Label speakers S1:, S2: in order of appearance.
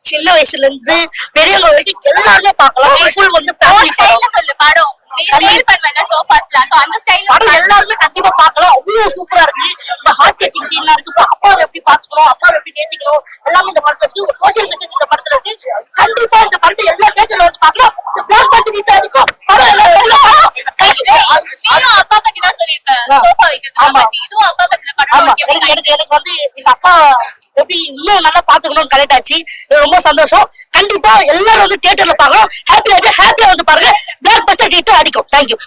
S1: சின்ன வயசுல இருந்து பெரியவங்க வரைக்கும் எல்லாருமே பார்க்கலாம். ஃபுல் வந்து ஃபேமிலி
S2: சொல்லு படம்
S1: படம் எல்லாருமே கண்டிப்பா பார்க்கலாம். அவ்வளவு சூப்பரா இருக்கு. இந்த ஹார்ட் டச்சிங் சீன்லாம் இருக்கு. அப்பாவை எப்படி பாத்துக்கணும், அப்பாவை எப்படி நேசிக்கணும் எல்லாமே இந்த படத்துல இருக்கு. ஒரு சோசியல் மெசேஜ் இந்த படத்துல இருக்கு. கண்டிப்பா இந்த படத்தை எல்லா தேட்டர்ல வந்து பார்க்கலாம். இந்த பிளாக் பஸ்டர் ஹிட் அடிக்கும். படம்
S2: அப்பா பத்தி தான் சொல்லிருக்கேன்.
S1: எனக்கு வந்து எங்க அப்பா எப்படி இன்னும் நல்லா பாத்துக்கணும் கரெக்ட் ஆச்சு. ரொம்ப சந்தோஷம். கண்டிப்பா எல்லாரும் வந்து தியேட்டர்ல பார்க்கலாம். ஹாப்பியா வந்து பாருங்க. பிளாக் பஸ்டர் ஹிட் அடிக்கும். தேங்க்யூ.